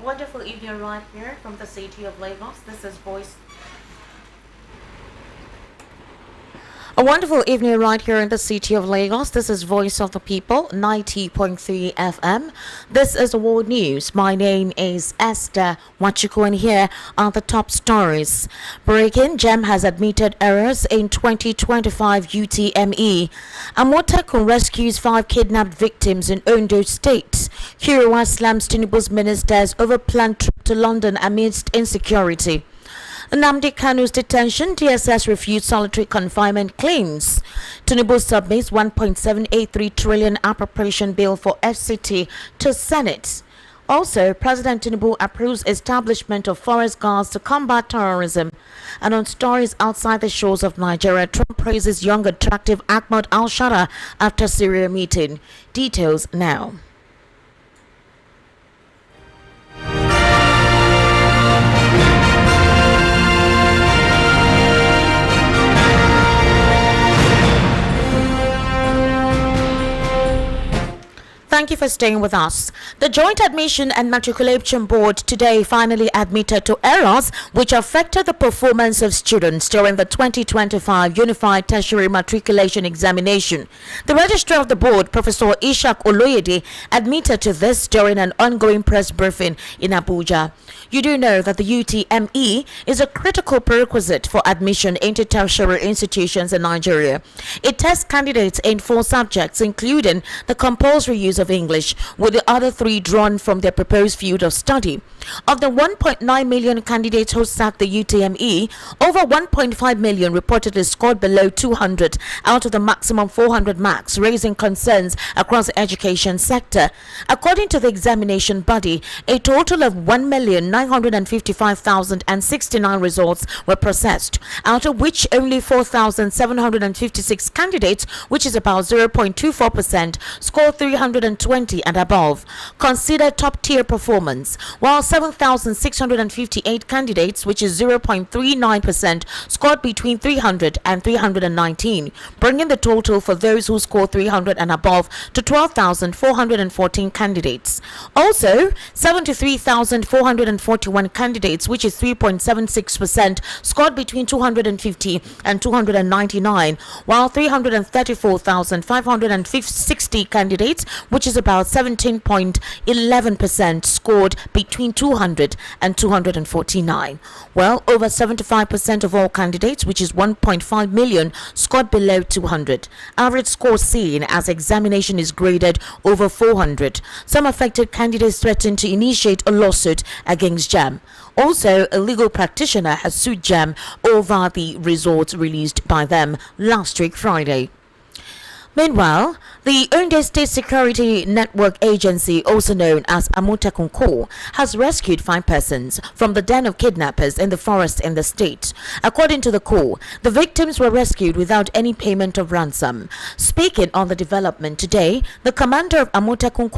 wonderful evening right here from the city of Lagos. This is Voice. A wonderful evening right here in the city of Lagos. This is Voice of the People, 90.3 FM. This is World News. My name is Esther Wachuku, and here are the top stories. Breaking: JAM has admitted errors in 2025 UTME. Amotekun rescues 5 kidnapped victims in Ondo State. Hiriwa slams Tinubu's ministers over planned trip to London amidst insecurity. Nnamdi Kanu's detention, DSS refutes solitary confinement claims. Tinubu submits 1.783 trillion appropriation bill for FCT to Senate. Also, President Tinubu approves establishment of forest guards to combat terrorism. And on stories outside the shores of Nigeria, Trump praises young attractive Ahmad al-Shara after Syria meeting. Details now. Thank you for staying with us. The Joint Admission and Matriculation Board today finally admitted to errors which affected the performance of students during the 2025 Unified Tertiary Matriculation Examination. The registrar of the board, Professor Ishak Oloyede, admitted to this during an ongoing press briefing in Abuja. You do know that the UTME is a critical prerequisite for admission into tertiary institutions in Nigeria. It tests candidates in 4 subjects, including the compulsory use of English, with the other 3 drawn from their proposed field of study. Of the 1.9 million candidates who sat the UTME, over 1.5 million reportedly scored below 200 out of the maximum 400 marks, raising concerns across the education sector. According to the examination body, a total of 1,955,069 results were processed, out of which only 4,756 candidates, which is about 0.24%, scored 320 and above, considered top-tier performance, while 7,658 candidates, which is 0.39%, scored between 300 and 319, bringing the total for those who scored 300 and above to 12,414 candidates. Also, 73,441 candidates, which is 3.76%, scored between 250 and 299, while 334,560 candidates, which is about 17.11%, scored between 200 and 249. Well, over 75% of all candidates, which is 1.5 million, scored below 200. Average score seen as examination is graded over 400. Some affected candidates threatened to initiate a lawsuit against JAM. Also, a legal practitioner has sued JAM over the results released by them last week Friday. Meanwhile, the Ondo State Security Network Agency, also known as Amotekun, has rescued 5 persons from the den of kidnappers in the forest in the state. According to the Corps, the victims were rescued without any payment of ransom. Speaking on the development today, the commander of Amotekun,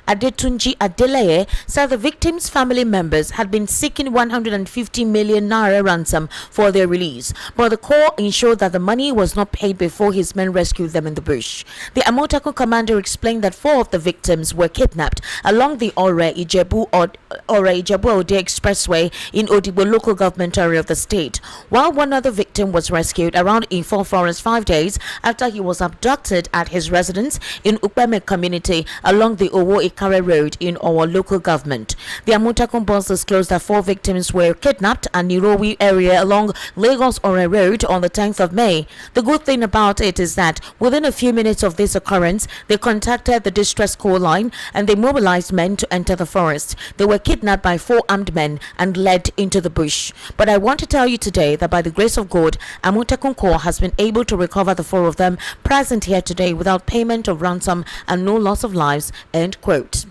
Adetunji Adeleye, said the victims' family members had been seeking 150 million naira ransom for their release, but the Corps ensured that the money was not paid before his men rescued them in the bush. The Amotekun commander explained that 4 of the victims were kidnapped along the Ore-Ijebu Ode Expressway in Odigbo local government area of the state, while one other victim was rescued around Info Forest 5 days after he was abducted at his residence in Ukpeme community along the Owo-Ikare road in our local government. The Amotekun boss disclosed that 4 victims were kidnapped at Nirowi area along Lagos-Ore road on the 10th of May. The good thing about it is that within a few minutes of this occurrence, they contacted the distress call line and they mobilized men to enter the forest. They were kidnapped by 4 armed men and led into the bush. But I want to tell you today that by the grace of God, Amotekun Corps has been able to recover the 4 of them present here today without payment of ransom and no loss of lives. End quote.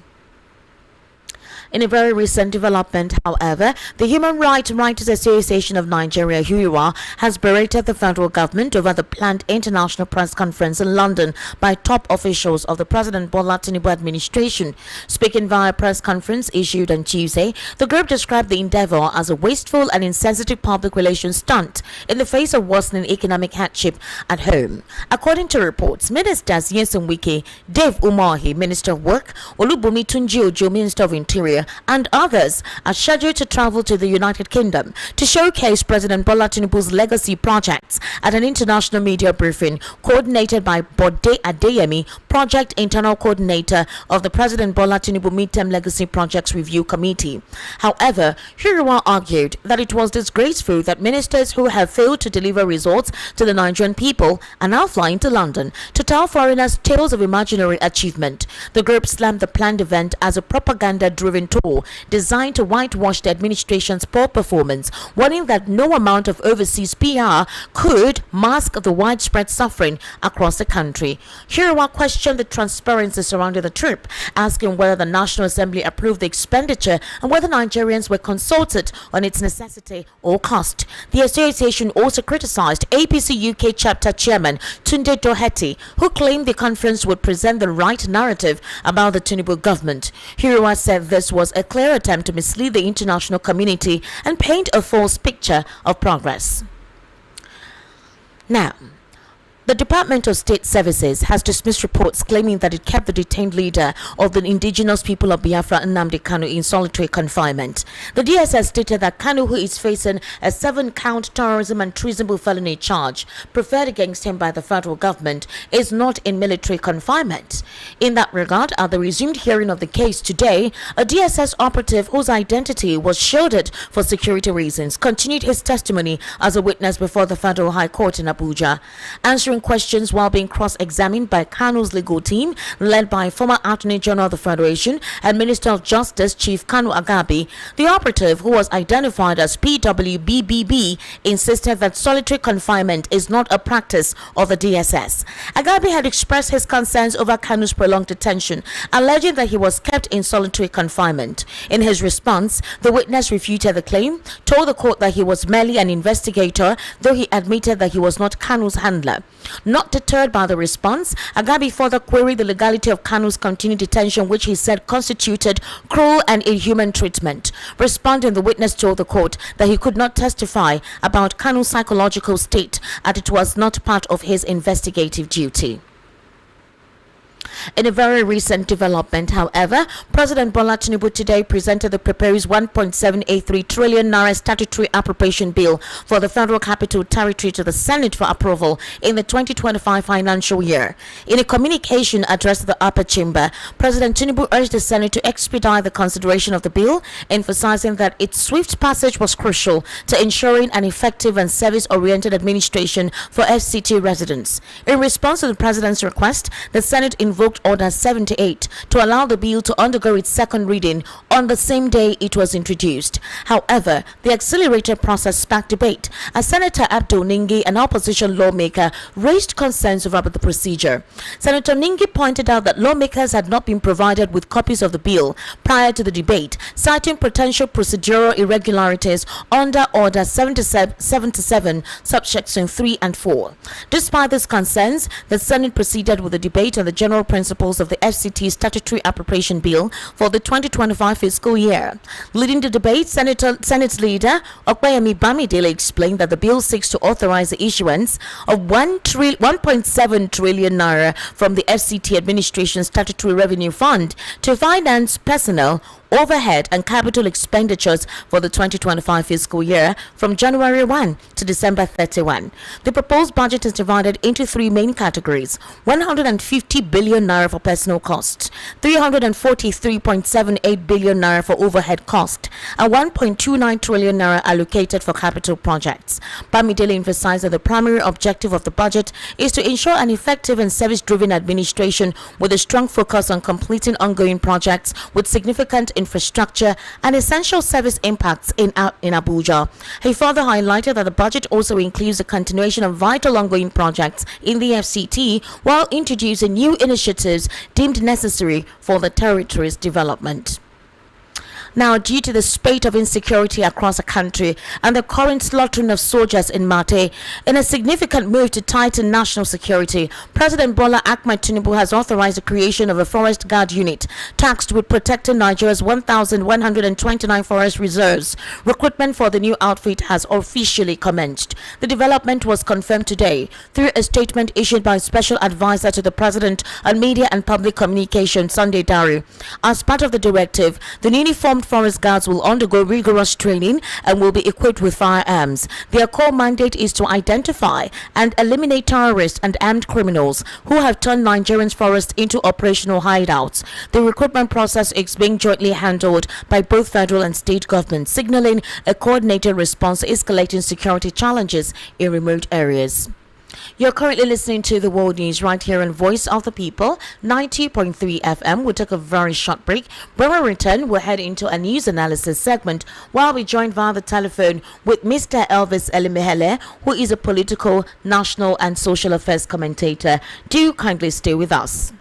In a very recent development, however, the Human Rights Writers Association of Nigeria, HURA, has berated the federal government over the planned international press conference in London by top officials of the President Bola Tinubu administration. Speaking via a press conference issued on Tuesday, the group described the endeavor as a wasteful and insensitive public relations stunt in the face of worsening economic hardship at home. According to reports, Ministers Nyesom Wike, Dave Umahi, Minister of Work, Olubunmi Tunji Ojo, Minister of Interior, Nigeria, and others are scheduled to travel to the United Kingdom to showcase President Bola Tinubu's legacy projects at an international media briefing coordinated by Bode Adeyemi, Project Internal Coordinator of the President Bola Tinubu Midterm Legacy Projects Review Committee. However, Hiriwa argued that it was disgraceful that ministers who have failed to deliver results to the Nigerian people are now flying to London to tell foreigners tales of imaginary achievement. The group slammed the planned event as a propaganda-driven tool designed to whitewash the administration's poor performance, warning that no amount of overseas PR could mask the widespread suffering across the country. Hiriwa questioned the transparency surrounding the trip, asking whether the National Assembly approved the expenditure and whether Nigerians were consulted on its necessity or cost. The association also criticized APC UK chapter chairman Tunde Doherty, who claimed the conference would present the right narrative about the Tinubu government. Hiriwa said this was a clear attempt to mislead the international community and paint a false picture of progress. Now, the Department of State Services has dismissed reports claiming that it kept the detained leader of the indigenous people of Biafra, Nnamdi Kanu, in solitary confinement. The DSS stated that Kanu, who is facing a 7-count terrorism and treasonable felony charge preferred against him by the federal government, is not in military confinement. In that regard, at the resumed hearing of the case today, a DSS operative whose identity was shielded for security reasons continued his testimony as a witness before the Federal High Court in Abuja. Answering questions while being cross-examined by Kanu's legal team, led by former Attorney General of the Federation and Minister of Justice Chief Kanu Agabi, the operative, who was identified as PWBBB, insisted that solitary confinement is not a practice of the DSS. Agabi had expressed his concerns over Kanu's prolonged detention, alleging that he was kept in solitary confinement. In his response, the witness refuted the claim, told the court that he was merely an investigator, though he admitted that he was not Kanu's handler. Not deterred by the response, Agabi further queried the legality of Kanu's continued detention, which he said constituted cruel and inhuman treatment. Responding, the witness told the court that he could not testify about Kanu's psychological state, as it was not part of his investigative duty. In a very recent development, however, President Bola Tinubu today presented the proposed 1.783 trillion naira statutory appropriation bill for the Federal Capital Territory to the Senate for approval in the 2025 financial year. In a communication addressed to the upper chamber, President Tinubu urged the Senate to expedite the consideration of the bill, emphasizing that its swift passage was crucial to ensuring an effective and service-oriented administration for FCT residents. In response to the President's request, the Senate invoked Order 78 to allow the bill to undergo its second reading on the same day it was introduced. However, the accelerated process sparked debate as Senator Abdul Ningi, an opposition lawmaker, raised concerns over the procedure. Senator Ningi pointed out that lawmakers had not been provided with copies of the bill prior to the debate, citing potential procedural irregularities under Order 77, subsection 3 and 4. Despite these concerns, the Senate proceeded with the debate on the general principles of the FCT statutory appropriation bill for the 2025 fiscal year. Leading the debate, Senate leader Okpeyemi Bamidele explained that the bill seeks to authorize the issuance of 1.7 trillion naira from the FCT administration statutory revenue fund to finance personnel, overhead and capital expenditures for the 2025 fiscal year from January 1 to December 31. The proposed budget is divided into three main categories: 150 billion naira for personal costs, 343.78 billion naira for overhead cost, and 1.29 trillion naira allocated for capital projects. Bamidele emphasized that the primary objective of the budget is to ensure an effective and service-driven administration with a strong focus on completing ongoing projects with significant infrastructure and essential service impacts in Abuja. He further highlighted that the budget also includes the continuation of vital ongoing projects in the FCT while introducing new initiatives deemed necessary for the territory's development. Now, due to the spate of insecurity across the country and the current slaughtering of soldiers in Mate, in a significant move to tighten national security, President Bola Ahmed Tinubu has authorized the creation of a forest guard unit tasked with protecting Nigeria's 1,129 forest reserves. Recruitment for the new outfit has officially commenced. The development was confirmed today through a statement issued by Special Advisor to the President on Media and Public Communication, Sunday Dari. As part of the directive, the newly formed forest guards will undergo rigorous training and will be equipped with firearms. Their core mandate is to identify and eliminate terrorists and armed criminals who have turned Nigeria's forests into operational hideouts. The recruitment process is being jointly handled by both federal and state governments, signaling a coordinated response to escalating security challenges in remote areas. You're currently listening to the World News right here on Voice of the People, 90.3 FM. We'll take a very short break. When we return, we'll head into a news analysis segment while we joined via the telephone with Mr. Elvis Elimehele, who is a political, national and social affairs commentator. Do kindly stay with us.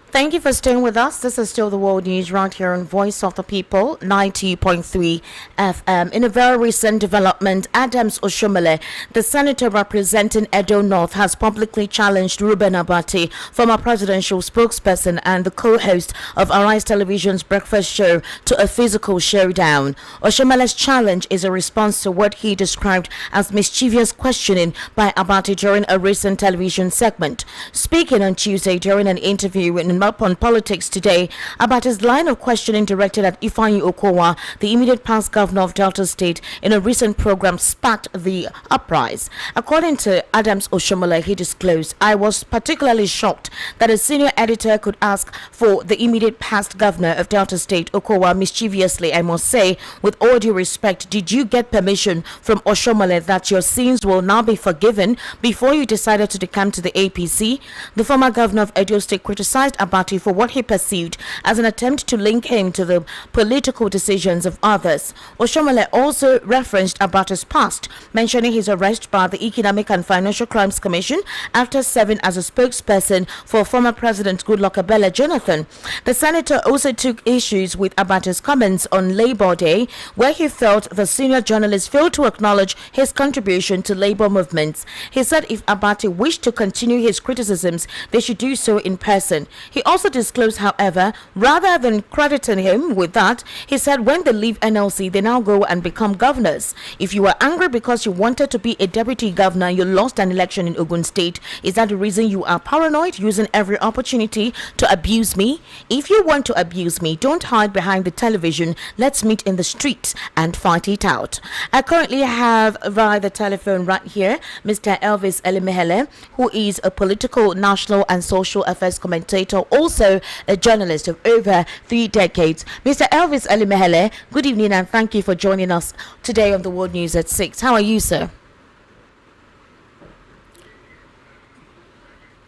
Thank you for staying with us. This is still the World News right here on Voice of the People, 90.3 FM. In a very recent development, Adams Oshiomole, the senator representing Edo North, has publicly challenged Reuben Abati, former presidential spokesperson and the co-host of Arise Television's breakfast show, to a physical showdown. Oshiomole's challenge is a response to what he described as mischievous questioning by Abati during a recent television segment. Speaking on Tuesday during an interview in on Politics Today, about his line of questioning directed at Ifeanyi Okowa, the immediate past governor of Delta State, in a recent program sparked the uprise. According to Adams Oshiomole, he disclosed, "I was particularly shocked that a senior editor could ask for the immediate past governor of Delta State, Okowa, mischievously. I must say, with all due respect, did you get permission from Oshiomole that your sins will now be forgiven before you decided to decamp to the APC?" The former governor of Edo State criticized Abati for what he perceived as an attempt to link him to the political decisions of others. Oshiomole also referenced Abati's past, mentioning his arrest by the Economic and Financial Crimes Commission after serving as a spokesperson for former President Goodluck Ebele Jonathan. The senator also took issues with Abati's comments on Labour Day, where he felt the senior journalist failed to acknowledge his contribution to labor movements. He said if Abati wished to continue his criticisms, they should do so in person. He also disclosed, however, rather than crediting him with that, he said when they leave NLC, they now go and become governors. If you were angry because you wanted to be a deputy governor, you lost an election in Ogun State, is that the reason you are paranoid, using every opportunity to abuse me? If you want to abuse me, don't hide behind the television. Let's meet in the streets and fight it out. I currently have via the telephone right here Mr. Elvis Elimehele, who is a political, national and social affairs commentator, also a journalist of over 3 decades. Mr. Elvis Elimehele, good evening and thank you for joining us today on the World News at 6. How are you, sir?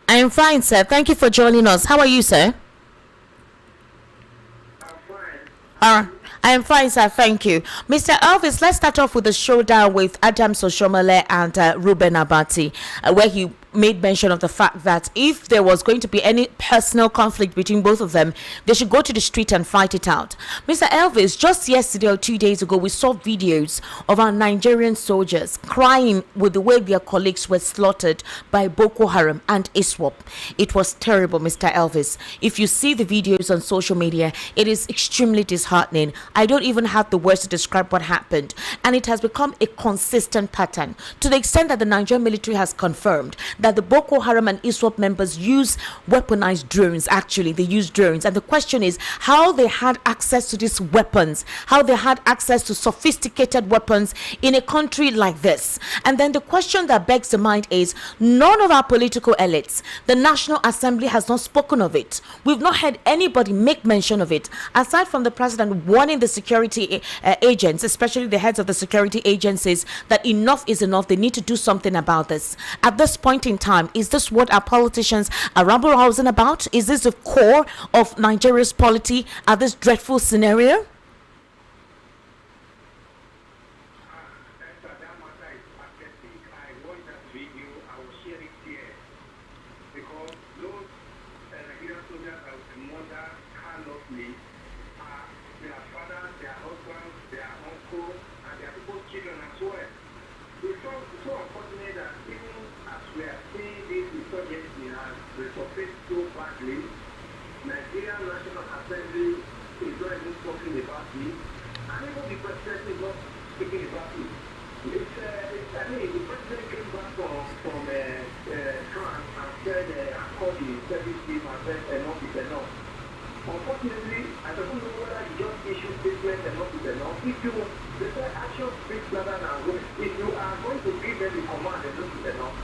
I am fine, sir. Thank you for joining us. How are you, sir? I am fine, sir. Thank you. Mr. Elvis, let's start off with the showdown with Adams Oshiomole and Reuben Abati, where he made mention of the fact that if there was going to be any personal conflict between both of them, they should go to the street and fight it out. Mr. Elvis, just yesterday or 2 days ago, we saw videos of our Nigerian soldiers crying with the way their colleagues were slaughtered by Boko Haram and ISWAP. It was terrible, Mr. Elvis. If you see the videos on social media, it is extremely disheartening. I don't even have the words to describe what happened, and it has become a consistent pattern to the extent that the Nigerian military has confirmed that the Boko Haram and ISWAP members use weaponized drones. Actually, they use drones, and the question is how they had access to these weapons, how they had access to sophisticated weapons in a country like this. And then the question that begs the mind is, none of our political elites, the National Assembly has not spoken of it. We've not heard anybody make mention of it, aside from the president warning the security agents, especially the heads of the security agencies, that enough is enough. They need to do something about this. At this point in time, is this what our politicians are rabble-rousing about? Is this the core of Nigeria's polity at this dreadful scenario? Nigerian National Assembly is not even talking about it, and even the president is not speaking about it. I mean, the president came back from France and said, I called the service team and said, enough is enough. Unfortunately, I don't know whether you just issue statement enough is enough. If you, they say action speaks louder than words. If you are going to give them the command, enough is enough.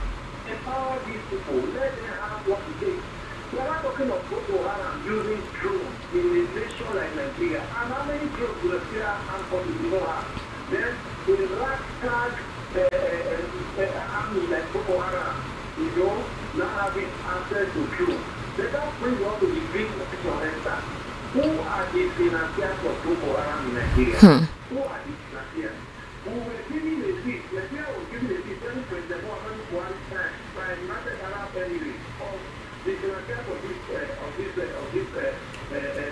Empower these people, let them have what it takes. We are not talking of Boko Haram using drones in a nation like Nigeria. And how many drones will the Syria and forces do not have? Then, with a ragtag army like Boko Haram, not having access to drones. Then that brings us to the big question answer. Who are the financiers of Boko Haram in Nigeria? Who are the financiers? Who were giving a seat? Nigeria was giving a seat when President Muhammadu Buhari signed by United Arab Emirates of the financiers of this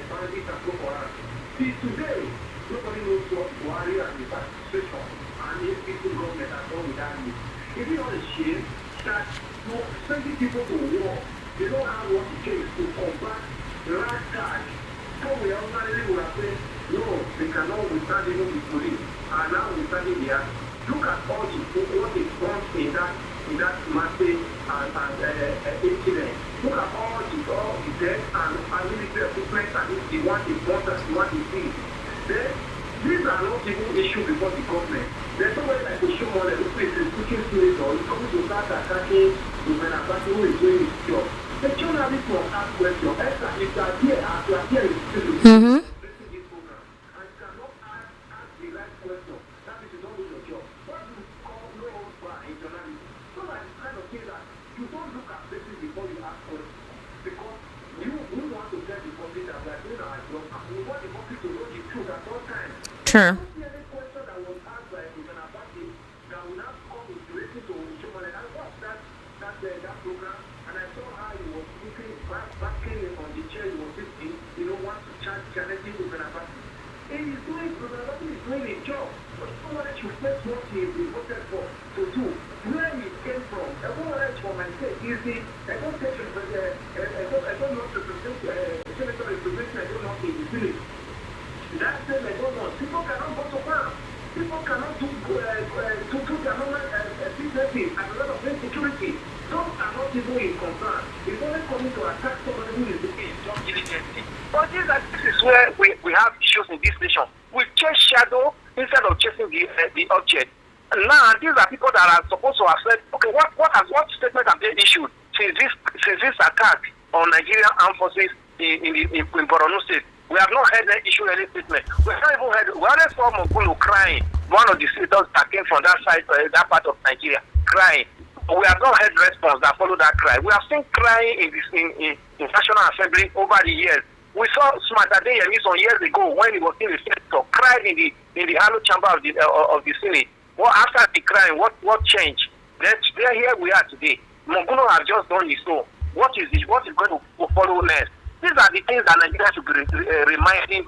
bandit and Boko Haram. See, today, nobody knows what Buhari and his administration and his people government are done with that news. Is it not a shame that sending people to war, they don't have what it takes to combat ragtag? So we ordinarily would have said, no, they cannot withstand even the police, and now withstanding the army. Look at all what is done in that massive incident. Look at all the deaths and military equipment and the one is important, the one is big. Then, these are not even issues before the government. There's somebody like Oshiomole who is speaking spirit or is coming to start attacking Reuben who is doing his job. The journalist must ask questions. If you are here, as you are here in the this program, and you cannot ask the right question, that means you don't do your job. What do you call no over in journalism? So that it's kind of thing that you don't look at places before you ask questions. Because we want to tell the public that we are doing our job, and we want the public to know the truth at all times. True. Any question that was asked by Oshiomhole-Abati that will not come to listen to Oshiomole. I watched that program, and I saw how he was looking backing on the chair he was sitting, want to challenging Oshiomhole-Abati. He is doing, Oshiomhole-Abati is doing his job, but someone should face what he is voted for to do. Where he came from, everyone else for my sake, is the, I don't know to present, I don't know in the village. That said, I don't know. People cannot go to farm. People cannot do their normal businesses and a lot of insecurity. Those are not even in concern. It's only coming to attack somebody who is doing his job diligently. But this is where we have issues in this nation. We chase shadow instead of chasing the object. And now these are people that are supposed to have said, okay, what statement have they issued since this attack on Nigerian armed forces in Borno State? We have not heard them issue any statement. We have not even heard. We only saw Mokulu crying. One of the senators that came from that side, that part of Nigeria, crying. But we have not heard response that follow that cry. We have seen crying in National Assembly over the years. We saw Smatadeyemi some years ago when he was in the Senate, cried in the hollow chamber of the Senate. Well, after the crying, what changed? Here we are today. Monguno has just done his own. What is going to follow next? These are the things that Nigeria should be reminding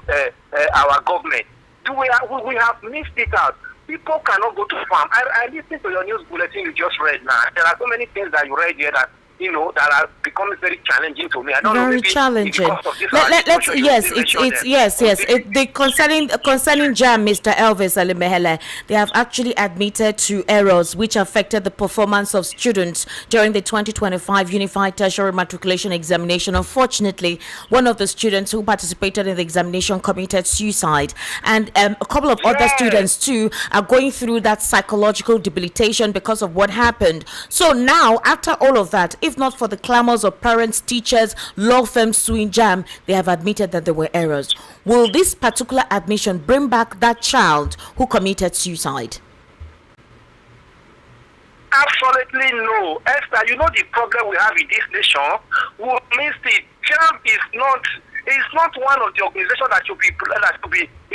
our government. We have missed it out. People cannot go to farm. I listened to your news bulletin you just read now. There are so many things that you read here that that are becoming very challenging to me. I don't know. Very challenging. Let's yes. The concerning JAM, Mr. Elvis Alimehele, they have actually admitted to errors which affected the performance of students during the 2025 Unified Tertiary Matriculation Examination. Unfortunately, one of the students who participated in the examination committed suicide, and a couple of other students too are going through that psychological debilitation because of what happened. So now, after all of that, if not for the clamors of parents, teachers, law firms suing JAM, they have admitted that there were errors. Will this particular admission bring back that child who committed suicide? Absolutely no. Esther, the problem we have in this nation, we missed it. JAM is not one of the organizations that should be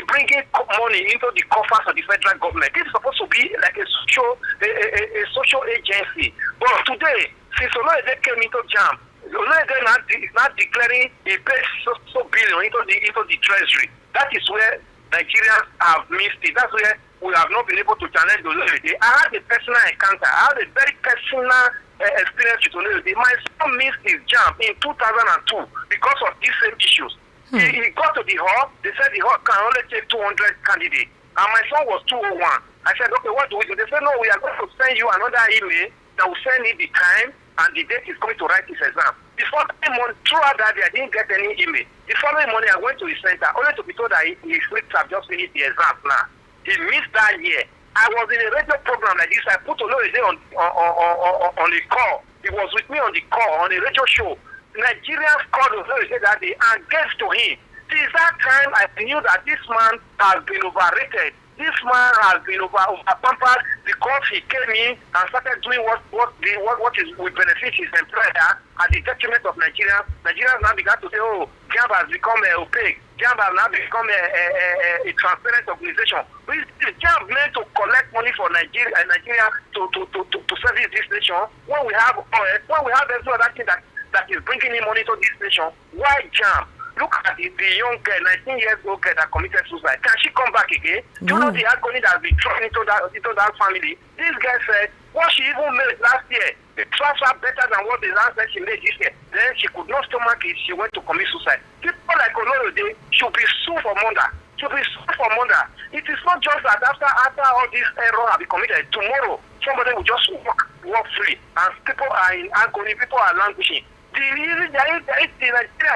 bringing money into the coffers of the federal government. This is supposed to be like a social agency. But today, since Olorede came into JAM, Olorede is not declaring he paid so billion into the treasury. That is where Nigerians have missed it. That's where we have not been able to challenge Olorede. I had a personal encounter. I had a very personal experience with Olorede. My son missed his JAM in 2002 because of these same issues. He got to the hall. They said the hall can only take 200 candidates. And my son was 201. I said, okay, what do we do? They said, no, we are going to send you another email that will send you the time and the date he's going to write his exam. The following month, throughout that day, I didn't get any email. The following morning, I went to his center, only to be told that his weeks have just finished the exam now. He missed that year. I was in a radio program like this. I put Olorede on the call. He was with me on the call, on a radio show. Nigerians called Olorede that day and gave to him. Since that time, I knew that this man has been overrated. This man has been over-pampered because he came in and started doing what will benefit his employer at the detriment of Nigeria. Nigerians now began to say, oh, JAM has become opaque. JAM has now become a transparent organization. JAM meant to collect money for Nigeria to service this nation. When we have every other thing that is bringing in money to this nation, why JAM? Look at the young girl, 19 years old girl that committed suicide. Can she come back again? Do you know the agony that has been thrown into that family? This girl said what she even made last year, the transfer better than what the last time she made this year. Then she could not stomach it. She went to commit suicide. People like Olorede should be sued for murder. It is not just that after all this error have been committed, tomorrow somebody will just walk free, and people are in agony. People are languishing. The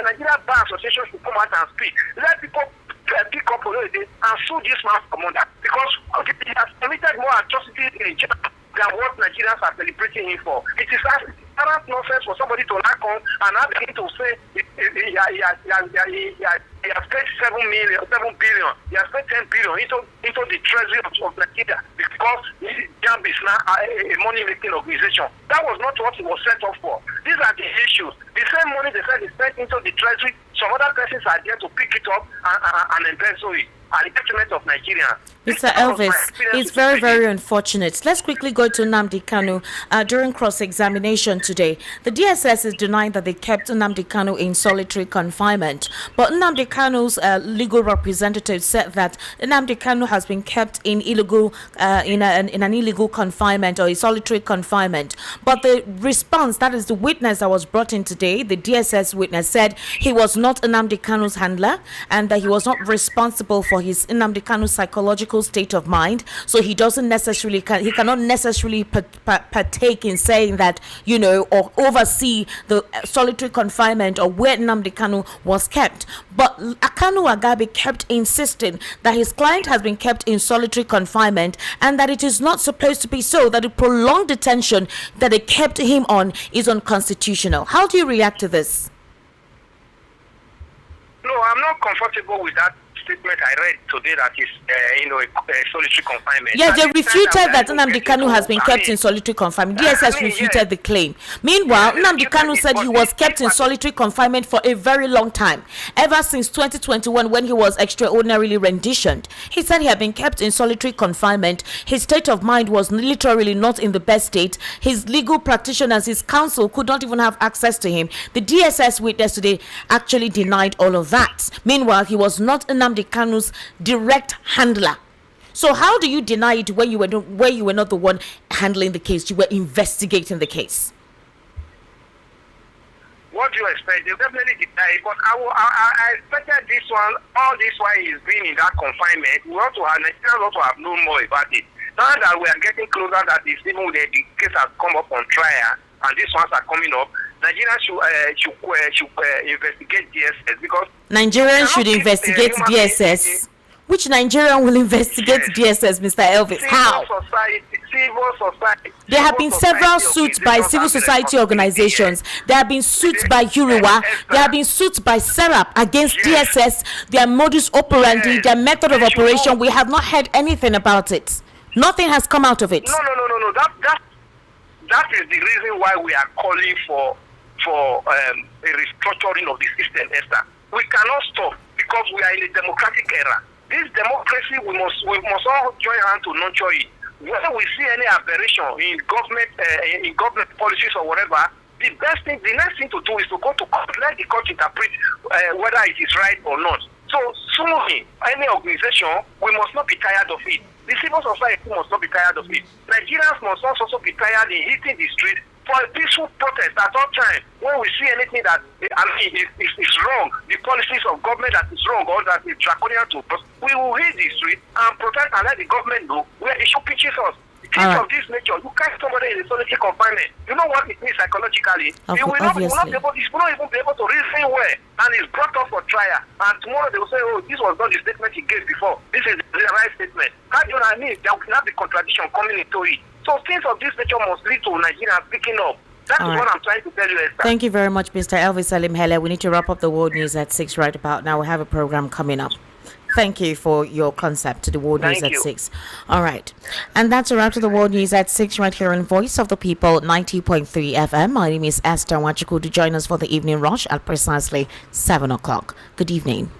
Nigeria Bar Association should come out and speak. Let people pick up Olorede and sue this man for murder, because he has committed more atrocities in jail than what Nigerians are celebrating him for. It is apparent nonsense for somebody to knock on and now begin to say he has paid 7 billion, he has paid 10 billion into the treasury of Nigeria because JAM is now a money-making organization. That was not what it was set up for. These are the issues. The same money they said is spent into the treasury, some other persons are there to pick it up and embezzle it at the detriment of Nigeria. Mr. Elvis, it's very, very unfortunate. Let's quickly go to Nnamdi Kanu. During cross-examination today, the DSS is denying that they kept Nnamdi Kanu in solitary confinement. But Nnamdi Kanu's legal representative said that Nnamdi Kanu has been kept in an illegal confinement or a solitary confinement. But the response, that is the witness that was brought in today, the DSS witness said he was not Nnamdi Kanu's handler and that he was not responsible for his Nnamdi Kanu's psychological state of mind, so he cannot necessarily partake in saying that, or oversee the solitary confinement or where Nnamdi Kanu was kept. But Kanu Agabi kept insisting that his client has been kept in solitary confinement and that it is not supposed to be so, that the prolonged detention that they kept him on is unconstitutional. How do you react to this? No, I'm not comfortable with that statement I read today that is, a solitary confinement. Yeah, they refuted that Nnamdi Kanu has been kept in solitary confinement. DSS refuted the claim. Meanwhile, Nnamdi Kanu said he was kept in solitary confinement for a very long time. Ever since 2021, when he was extraordinarily renditioned, he said he had been kept in solitary confinement. His state of mind was literally not in the best state. His legal practitioners, his counsel could not even have access to him. The DSS witness today actually denied all of that. Meanwhile, he was not Nnamdi Kanu's direct handler. So how do you deny it when you were not the one handling the case? You were investigating the case. What do you expect? They definitely deny it, but I expected this one. All this while he's been in that confinement, Nigerians also have known more about it. Now that we are getting closer, that is even the case has come up on trial, and these ones are coming up, Nigerians should investigate DSS, because Nigerians should investigate DSS. Which Nigerian will investigate DSS, Mr. Elvis? How? Civil society. There have been several suits by civil society organizations. There have been suits by Uruwa. There have been suits by Serap against DSS. Their modus operandi, their method of operation. We have not heard anything about it. Nothing has come out of it. No. That is the reason why we are calling for a restructuring of the system, Esther. We cannot stop because we are in a democratic era. This democracy, we must all join hands to nurture it. When we see any aberration in government policies or whatever, the next thing to do is to go to court, let the court interpret whether it is right or not. So soon, any organization, we must not be tired of it. The civil society must not be tired of it. Nigerians must also be tired in hitting the street for a peaceful protest at all times. When we see anything that is wrong, the policies of government that is wrong or that is draconian to us, we will hit the street and protest and let the government know where it should pitches us. Things of this nature, you catch somebody in a solitary confinement. You know what it means psychologically. You will not even be able to reason well, and it's brought up for trial. And tomorrow they will say, "Oh, this was not the statement he gave before. This is the right statement." How do you know what I mean? There will not be contradiction coming into it. So things of this nature must lead to Nigeria picking up. That is what I'm trying to tell you, Esther. Thank you very much, Mr. Elvis Salim-Hele. We need to wrap up the world news at 6 right about now. We have a program coming up. Thank you for your concept to the World News at 6. All right. And that's a wrap to the World News at 6 right here on Voice of the People 90.3 FM. My name is Esther Wachuku. To join us for the evening rush at precisely 7 o'clock. Good evening.